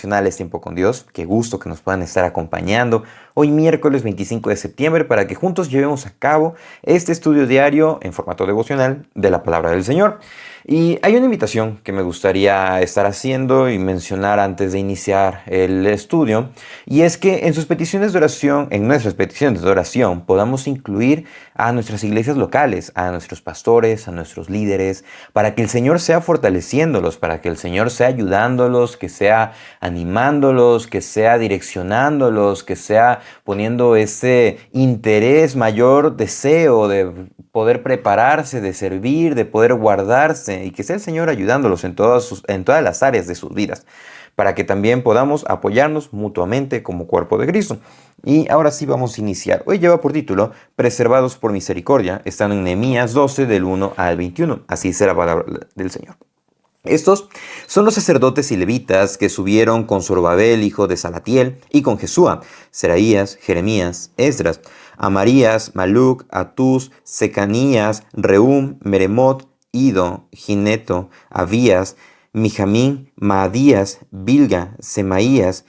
devocionales Tiempo con Dios. Qué gusto que nos puedan estar acompañando hoy miércoles 25 de septiembre para que juntos llevemos a cabo este estudio diario en formato devocional de la palabra del Señor. Y hay una invitación que me gustaría estar haciendo y mencionar antes de iniciar el estudio, y es que en sus peticiones de oración, en nuestras peticiones de oración, podamos incluir a nuestras iglesias locales, a nuestros pastores, a nuestros líderes, para que el Señor sea fortaleciéndolos, para que el Señor sea ayudándolos, que sea animándolos, que sea direccionándolos, que sea poniendo ese interés, mayor deseo de poder prepararse, de servir, de poder guardarse, y que sea el Señor ayudándolos en todas las áreas de sus vidas, para que también podamos apoyarnos mutuamente como cuerpo de Cristo. Y ahora sí vamos a iniciar. Hoy lleva por título Preservados por misericordia. Están en Nehemías 12 del 1 al 21. Así dice la palabra del Señor. Estos son los sacerdotes y levitas que subieron con Zorobabel, hijo de Salatiel, y con Jesúa, Seraías, Jeremías, Esdras, Amarías, Maluc, Atús, Secanías, Rehum, Meremot, Ido, Gineto, Abías, Mijamín, Maadías, Bilga, Semaías,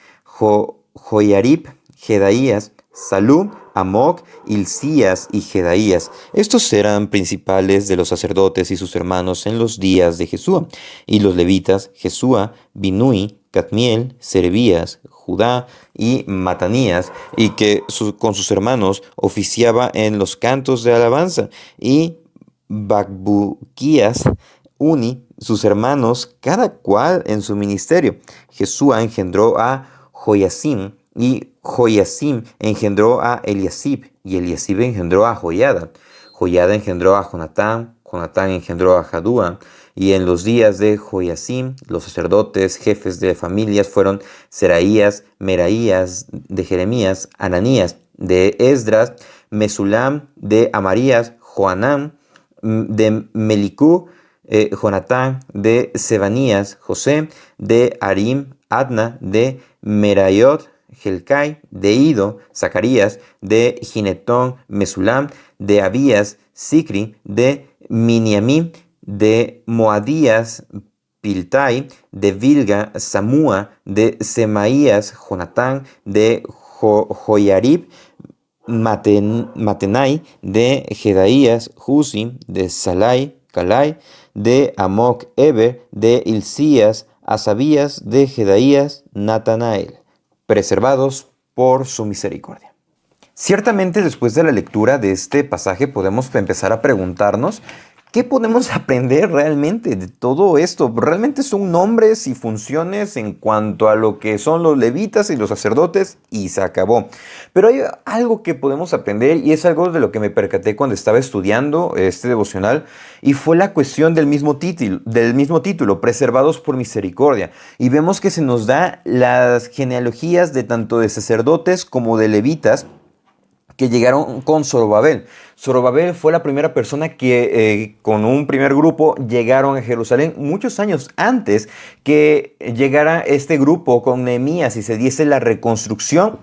Joyarib, Jedaías, Salum, Amoc, Hilcías y Jedaías. Estos eran principales de los sacerdotes y sus hermanos en los días de Jesúa. Y los levitas, Jesúa, Binui, Cadmiel, Serebías, Judá y Matanías, y que con sus hermanos oficiaba en los cantos de alabanza. Y Bacbuquías, Uni, sus hermanos, cada cual en su ministerio. Jesúa engendró a Joiacim, y Joiacim engendró a Eliasib, y Eliasib engendró a Joiada. Joiada engendró a Jonatán, Jonatán engendró a Jadúa. Y en los días de Joiacim, los sacerdotes, jefes de familias, fueron Seraías, Meraías, de Jeremías, Ananías, de Esdras, Mesulam, de Amarías, Joanán, de Melicú, Jonatán, de Sebanías, José, de Arim, Adna, de Merayot, Helcai, de Ido, Zacarías, de Ginetón, Mesulam, de Abías, Sicri, de Miniamim, de Moadías, Piltai, de Bilga, Samúa, de Semaías, Jonatán, de Joyarib, Matenai, de Jedaías, Husim, de Salai, Calai, de Amoc, Eber, de Hilcías, Asabías, de Jedaías, Natanael. Preservados por su misericordia. Ciertamente, después de la lectura de este pasaje podemos empezar a preguntarnos ¿qué podemos aprender realmente de todo esto? Realmente son nombres y funciones en cuanto a lo que son los levitas y los sacerdotes, y se acabó. Pero hay algo que podemos aprender, y es algo de lo que me percaté cuando estaba estudiando este devocional, y fue la cuestión del mismo título, Preservados por misericordia. Y vemos que se nos da las genealogías de tanto de sacerdotes como de levitas que llegaron con Zorobabel. Zorobabel fue la primera persona que con un primer grupo llegaron a Jerusalén muchos años antes que llegara este grupo con Nehemías y se diese la reconstrucción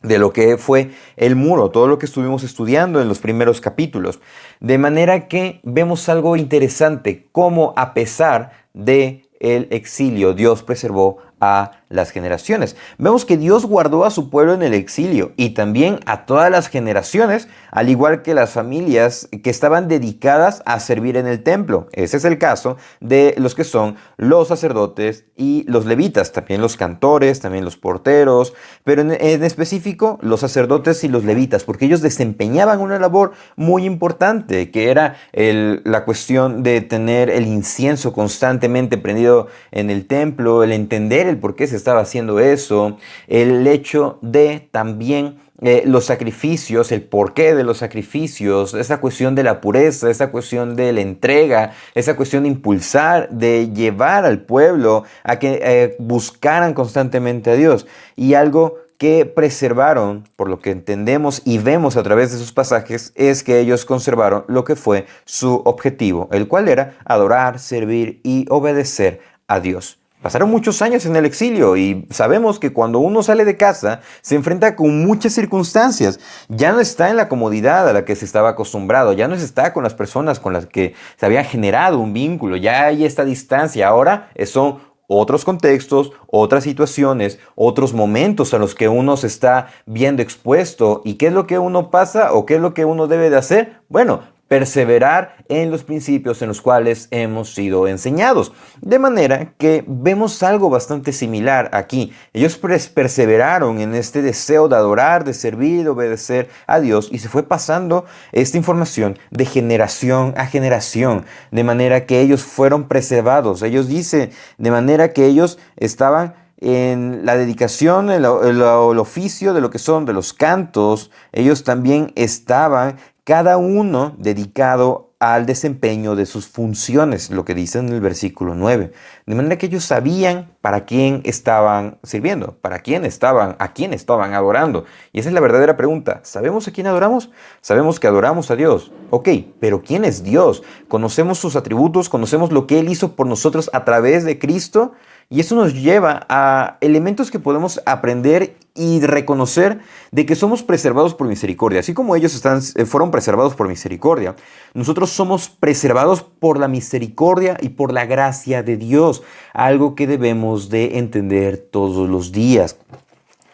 de lo que fue el muro, todo lo que estuvimos estudiando en los primeros capítulos. De manera que vemos algo interesante, cómo a pesar de el exilio, Dios preservó a las generaciones. Vemos que Dios guardó a su pueblo en el exilio y también a todas las generaciones, al igual que las familias que estaban dedicadas a servir en el templo. Ese es el caso de los que son los sacerdotes y los levitas, también los cantores, también los porteros, pero en específico los sacerdotes y los levitas, porque ellos desempeñaban una labor muy importante, que era la cuestión de tener el incienso constantemente prendido en el templo, el entender el por qué se estaba haciendo eso, el hecho de también los sacrificios, el porqué de los sacrificios, esa cuestión de la pureza, esa cuestión de la entrega, esa cuestión de impulsar, de llevar al pueblo a que buscaran constantemente a Dios. Y algo que preservaron, por lo que entendemos y vemos a través de sus pasajes, es que ellos conservaron lo que fue su objetivo, el cual era adorar, servir y obedecer a Dios. Pasaron muchos años en el exilio y sabemos que cuando uno sale de casa se enfrenta con muchas circunstancias. Ya no está en la comodidad a la que se estaba acostumbrado, ya no está con las personas con las que se había generado un vínculo, ya hay esta distancia. Ahora son otros contextos, otras situaciones, otros momentos a los que uno se está viendo expuesto. ¿Y qué es lo que uno pasa o qué es lo que uno debe de hacer? Bueno, perseverar en los principios en los cuales hemos sido enseñados. De manera que vemos algo bastante similar aquí. Ellos perseveraron en este deseo de adorar, de servir, de obedecer a Dios, y se fue pasando esta información de generación a generación, de manera que ellos fueron preservados. Ellos dicen, de manera que ellos estaban en la dedicación, el oficio de lo que son de los cantos. Ellos también estaban cada uno dedicado al desempeño de sus funciones, lo que dice en el versículo 9. De manera que ellos sabían para quién estaban sirviendo, a quién estaban adorando. Y esa es la verdadera pregunta. ¿Sabemos a quién adoramos? Sabemos que adoramos a Dios. Ok, pero ¿quién es Dios? ¿Conocemos sus atributos? ¿Conocemos lo que Él hizo por nosotros a través de Cristo? Y eso nos lleva a elementos que podemos aprender y reconocer de que somos preservados por misericordia. Así como ellos fueron preservados por misericordia, nosotros somos preservados por la misericordia y por la gracia de Dios, algo que debemos de entender todos los días.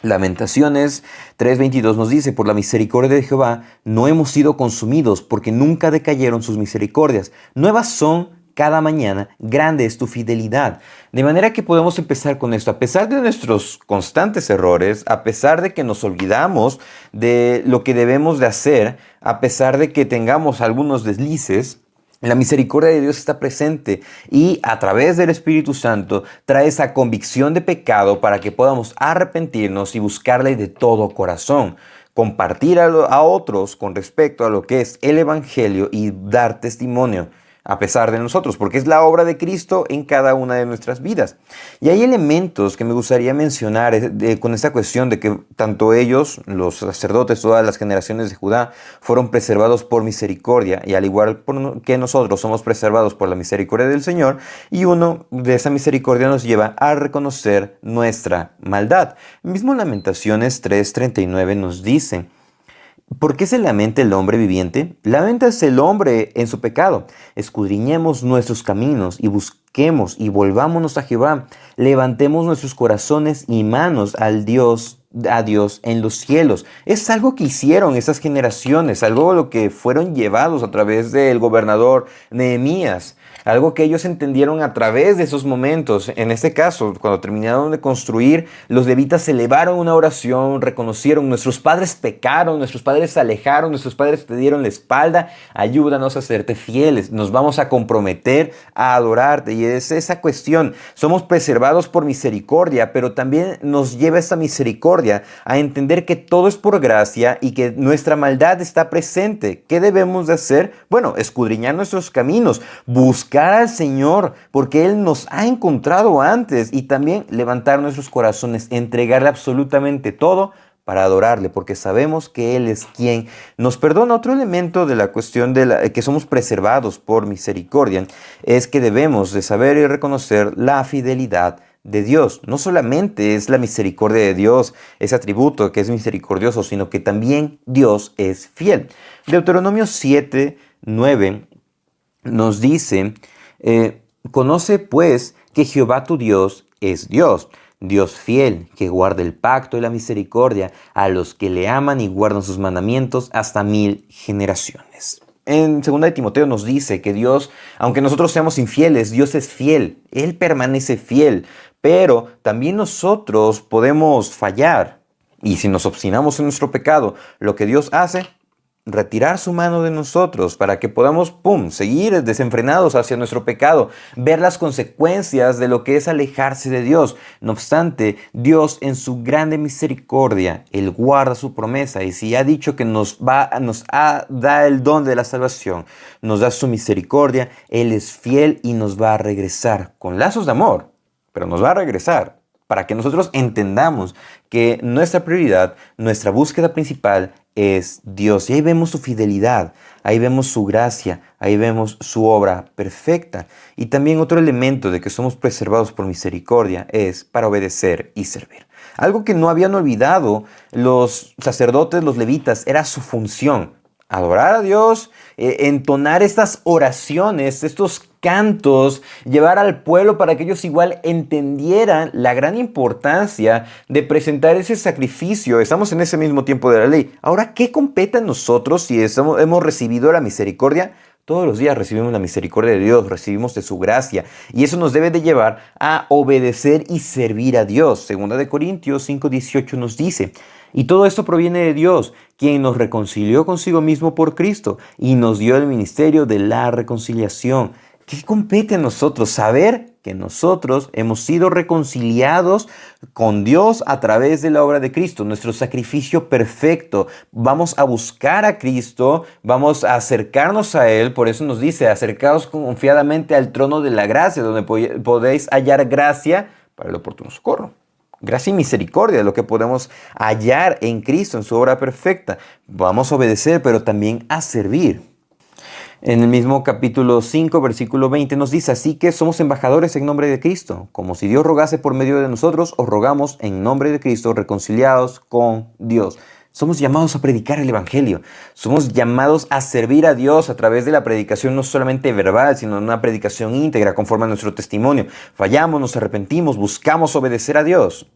Lamentaciones 3:22 nos dice: por la misericordia de Jehová no hemos sido consumidos, porque nunca decayeron sus misericordias. Nuevas son cada mañana, grande es tu fidelidad. De manera que podemos empezar con esto. A pesar de nuestros constantes errores, a pesar de que nos olvidamos de lo que debemos de hacer, a pesar de que tengamos algunos deslices, la misericordia de Dios está presente y a través del Espíritu Santo trae esa convicción de pecado para que podamos arrepentirnos y buscarle de todo corazón. Compartir a otros con respecto a lo que es el Evangelio y dar testimonio a pesar de nosotros, porque es la obra de Cristo en cada una de nuestras vidas. Y hay elementos que me gustaría mencionar con esta cuestión de que tanto ellos, los sacerdotes, todas las generaciones de Judá, fueron preservados por misericordia, y al igual que nosotros somos preservados por la misericordia del Señor, y uno de esa misericordia nos lleva a reconocer nuestra maldad. Mismo Lamentaciones 3:39 nos dice: ¿por qué se lamenta el hombre viviente? Laméntase el hombre en su pecado. Escudriñemos nuestros caminos y busquemos y volvámonos a Jehová. Levantemos nuestros corazones y manos a Dios en los cielos. Es algo que hicieron esas generaciones, algo a lo que fueron llevados a través del gobernador Nehemías. Algo que ellos entendieron a través de esos momentos. En este caso, cuando terminaron de construir, los levitas elevaron una oración, reconocieron: nuestros padres pecaron, nuestros padres se alejaron, nuestros padres te dieron la espalda, ayúdanos a serte fieles, nos vamos a comprometer a adorarte. Y es esa cuestión, somos preservados por misericordia, pero también nos lleva esa misericordia a entender que todo es por gracia y que nuestra maldad está presente. ¿Qué debemos de hacer? Bueno, escudriñar nuestros caminos, buscar al Señor, porque Él nos ha encontrado antes, y también levantar nuestros corazones, entregarle absolutamente todo para adorarle, porque sabemos que Él es quien nos perdona. Otro elemento de la cuestión de que somos preservados por misericordia es que debemos de saber y reconocer la fidelidad de Dios. No solamente es la misericordia de Dios, ese atributo que es misericordioso, sino que también Dios es fiel. Deuteronomio 7:9 nos dice: conoce pues que Jehová tu Dios es Dios, Dios fiel, que guarda el pacto y la misericordia a los que le aman y guardan sus mandamientos hasta 1000 generaciones. En 2 de Timoteo nos dice que Dios, aunque nosotros seamos infieles, Dios es fiel, Él permanece fiel, pero también nosotros podemos fallar. Y si nos obstinamos en nuestro pecado, lo que Dios hace: retirar su mano de nosotros para que podamos, seguir desenfrenados hacia nuestro pecado, ver las consecuencias de lo que es alejarse de Dios. No obstante, Dios en su grande misericordia, Él guarda su promesa, y si ha dicho que nos da el don de la salvación, nos da su misericordia, Él es fiel y nos va a regresar con lazos de amor, pero nos va a regresar para que nosotros entendamos que nuestra prioridad, nuestra búsqueda principal es Dios. Y ahí vemos su fidelidad, ahí vemos su gracia, ahí vemos su obra perfecta. Y también otro elemento de que somos preservados por misericordia es para obedecer y servir. Algo que no habían olvidado los sacerdotes, los levitas, era su función: adorar a Dios, entonar estas oraciones, estos cantos, llevar al pueblo para que ellos igual entendieran la gran importancia de presentar ese sacrificio. Estamos en ese mismo tiempo de la ley. Ahora, ¿qué compete a nosotros si hemos recibido la misericordia? Todos los días recibimos la misericordia de Dios, recibimos de su gracia, y eso nos debe de llevar a obedecer y servir a Dios. Segunda de Corintios 5:18 nos dice: y todo esto proviene de Dios, quien nos reconcilió consigo mismo por Cristo y nos dio el ministerio de la reconciliación. ¿Qué compete a nosotros? Saber que nosotros hemos sido reconciliados con Dios a través de la obra de Cristo, nuestro sacrificio perfecto. Vamos a buscar a Cristo, vamos a acercarnos a Él. Por eso nos dice: acercaos confiadamente al trono de la gracia, donde podéis hallar gracia para el oportuno socorro. Gracia y misericordia, lo que podemos hallar en Cristo, en su obra perfecta. Vamos a obedecer, pero también a servir. En el mismo capítulo 5, versículo 20 nos dice: así que somos embajadores en nombre de Cristo, como si Dios rogase por medio de nosotros, os rogamos en nombre de Cristo, reconciliados con Dios. Somos llamados a predicar el Evangelio. Somos llamados a servir a Dios a través de la predicación, no solamente verbal, sino una predicación íntegra conforme a nuestro testimonio. Fallamos, nos arrepentimos, buscamos obedecer a Dios.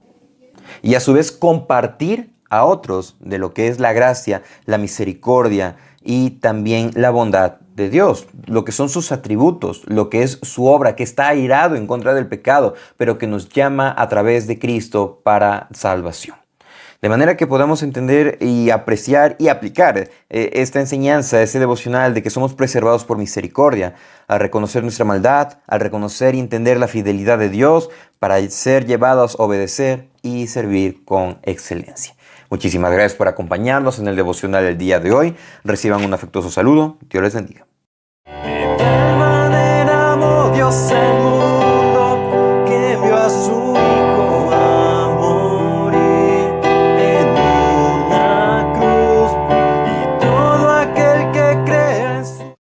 Y a su vez compartir a otros de lo que es la gracia, la misericordia y también la bondad de Dios, lo que son sus atributos, lo que es su obra, que está airado en contra del pecado, pero que nos llama a través de Cristo para salvación. De manera que podamos entender y apreciar y aplicar esta enseñanza, ese devocional de que somos preservados por misericordia, al reconocer nuestra maldad, al reconocer y entender la fidelidad de Dios, para ser llevados a obedecer y servir con excelencia. Muchísimas gracias por acompañarnos en el devocional del día de hoy. Reciban un afectuoso saludo. Dios les bendiga. De tal manera amó Dios